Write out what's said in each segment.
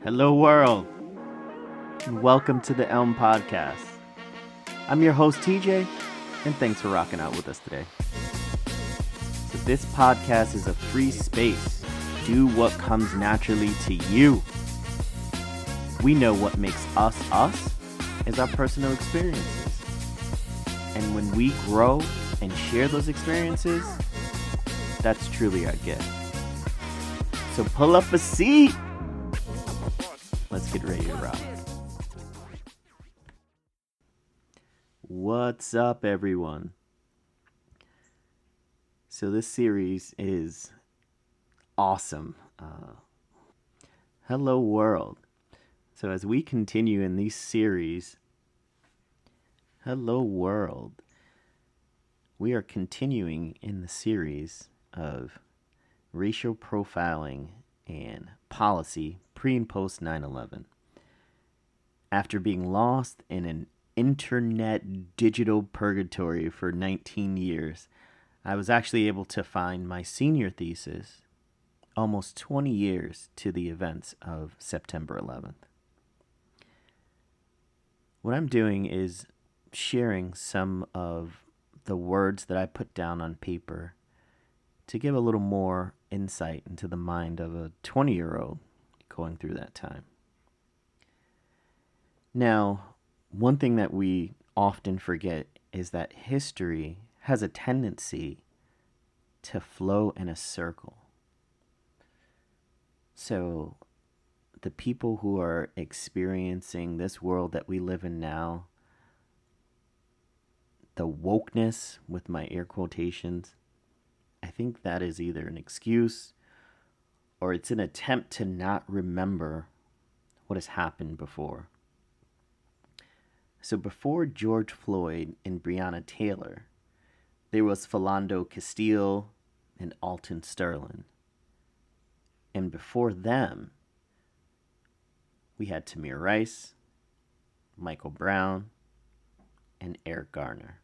Hello, world, and welcome to the Elm Podcast. I'm your host, TJ, and thanks for rocking out with us today. So, this podcast is a free space. Do what comes naturally to you. We know what makes us us is our personal experiences. And when we grow and share those experiences, that's truly our gift. So, pull up a seat. Let's get ready to rock. What's up, everyone? So this series is awesome. Hello, world. So as we continue in these series, hello, world. We are continuing in the series of racial profiling and policy pre and post 9/11. After being lost in an internet digital purgatory for 19 years, I was actually able to find my senior thesis almost 20 years to the events of September 11th. What I'm doing is sharing some of the words that I put down on paper to give a little more insight into the mind of a 20-year-old going through that time. Now, one thing that we often forget is that history has a tendency to flow in a circle. So, the people who are experiencing this world that we live in now, the wokeness with my air quotations, I think that is either an excuse or it's an attempt to not remember what has happened before. So before George Floyd and Breonna Taylor, there was Philando Castile and Alton Sterling. And before them, we had Tamir Rice, Michael Brown, and Eric Garner.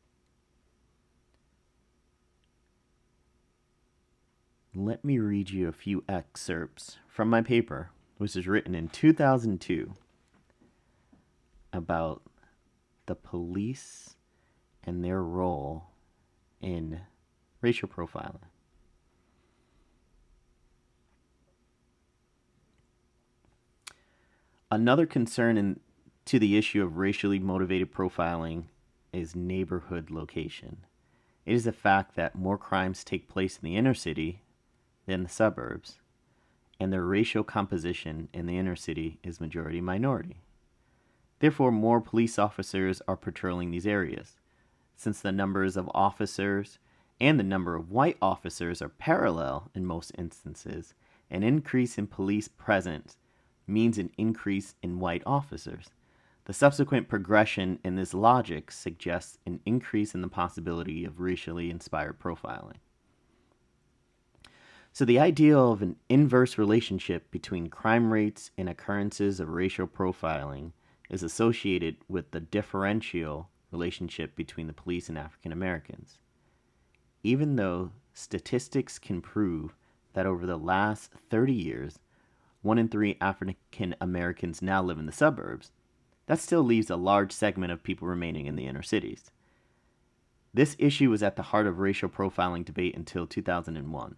Let me read you a few excerpts from my paper, which was written in 2002, about the police and their role in racial profiling. Another concern to the issue of racially motivated profiling is neighborhood location. It is a fact that more crimes take place in the inner city than the suburbs, and the racial composition in the inner city is majority minority. Therefore, more police officers are patrolling these areas. Since the numbers of officers and the number of white officers are parallel in most instances, an increase in police presence means an increase in white officers. The subsequent progression in this logic suggests an increase in the possibility of racially inspired profiling. So the idea of an inverse relationship between crime rates and occurrences of racial profiling is associated with the differential relationship between the police and African Americans. Even though statistics can prove that over the last 30 years, 1 in 3 African Americans now live in the suburbs, that still leaves a large segment of people remaining in the inner cities. This issue was at the heart of racial profiling debate until 2001.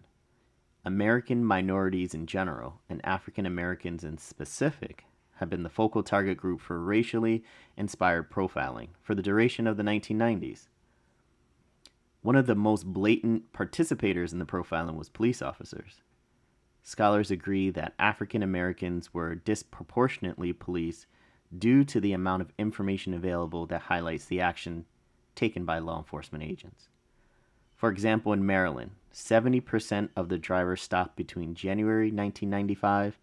American minorities in general, and African Americans in specific, have been the focal target group for racially inspired profiling for the duration of the 1990s. One of the most blatant participators in the profiling was police officers. Scholars agree that African Americans were disproportionately policed due to the amount of information available that highlights the action taken by law enforcement agents. For example, in Maryland, 70% of the drivers stopped between January 1995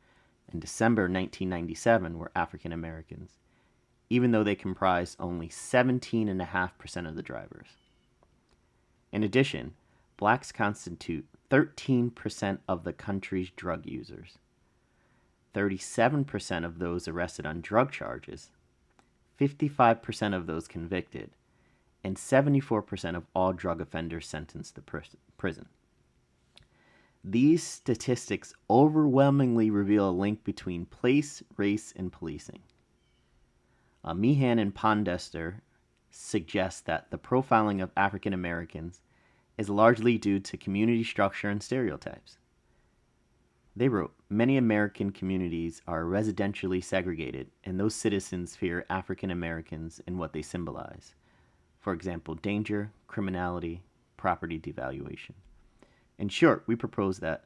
and December 1997 were African Americans, even though they comprised only 17.5% of the drivers. In addition, blacks constitute 13% of the country's drug users, 37% of those arrested on drug charges, 55% of those convicted, and 74% of all drug offenders sentenced to prison. These statistics overwhelmingly reveal a link between place, race, and policing. Meehan and Pondester suggest that the profiling of African Americans is largely due to community structure and stereotypes. They wrote, many American communities are residentially segregated, and those citizens fear African Americans and what they symbolize. For example, danger, criminality, property devaluation. In short, we propose that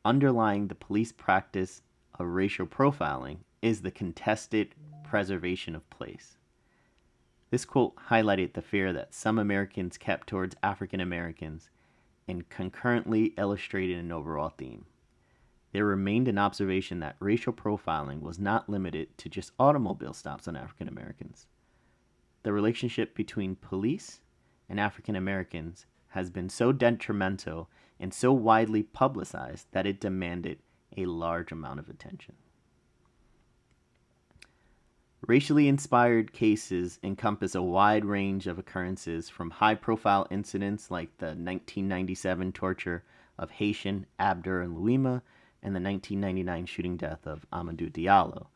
underlying the police practice of racial profiling is the contested preservation of place. This quote highlighted the fear that some Americans kept towards African Americans and concurrently illustrated an overall theme. There remained an observation that racial profiling was not limited to just automobile stops on African Americans. The relationship between police and African Americans has been so detrimental and so widely publicized that it demanded a large amount of attention. Racially inspired cases encompass a wide range of occurrences, from high-profile incidents like the 1997 torture of Haitian Abder Louima and the 1999 shooting death of Amadou Diallo,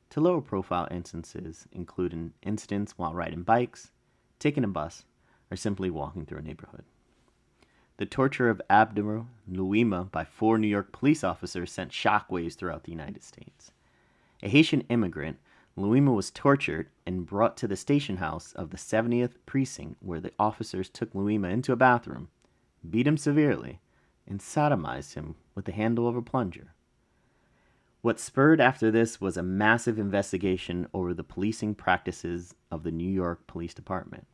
to lower-profile instances, including incidents while riding bikes, taking a bus, or simply walking through a neighborhood. The torture of Abder Louima by 4 New York police officers sent shockwaves throughout the United States. A Haitian immigrant, Louima was tortured and brought to the station house of the 70th Precinct, where the officers took Louima into a bathroom, beat him severely, and sodomized him with the handle of a plunger. What spurred after this was a massive investigation over the policing practices of the New York Police Department.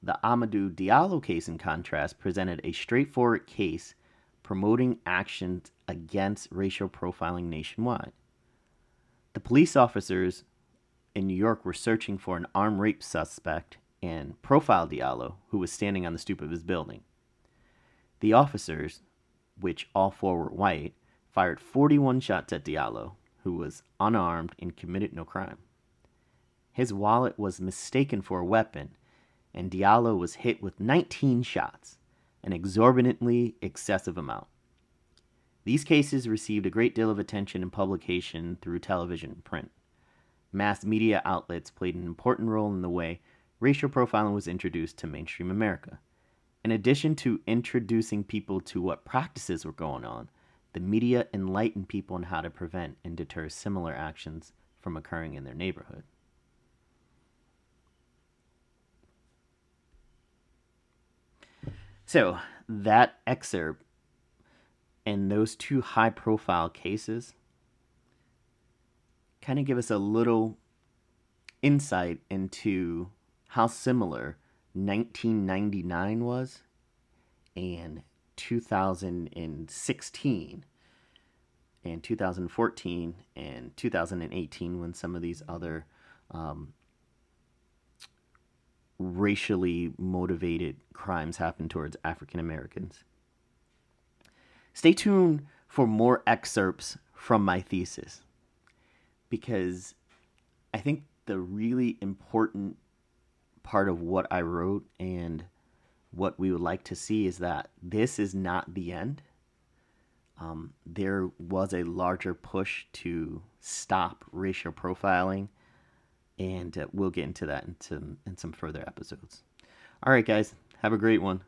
The Amadou Diallo case, in contrast, presented a straightforward case promoting actions against racial profiling nationwide. The police officers in New York were searching for an armed rape suspect and profiled Diallo, who was standing on the stoop of his building. The officers, which all 4 were white, fired 41 shots at Diallo, who was unarmed and committed no crime. His wallet was mistaken for a weapon, and Diallo was hit with 19 shots, an exorbitantly excessive amount. These cases received a great deal of attention and publication through television and print. Mass media outlets played an important role in the way racial profiling was introduced to mainstream America. In addition to introducing people to what practices were going on, the media enlightened people on how to prevent and deter similar actions from occurring in their neighborhood. So, that excerpt and those 2 high-profile cases kind of give us a little insight into how similar 1999 was and 2016 and 2014 and 2018, when some of these other racially motivated crimes happened towards African Americans. Stay tuned for more excerpts from my thesis, because I think the really important part of what I wrote and what we would like to see is that this is not the end. There was a larger push to stop racial profiling, and we'll get into that in some further episodes. All right, guys, have a great one.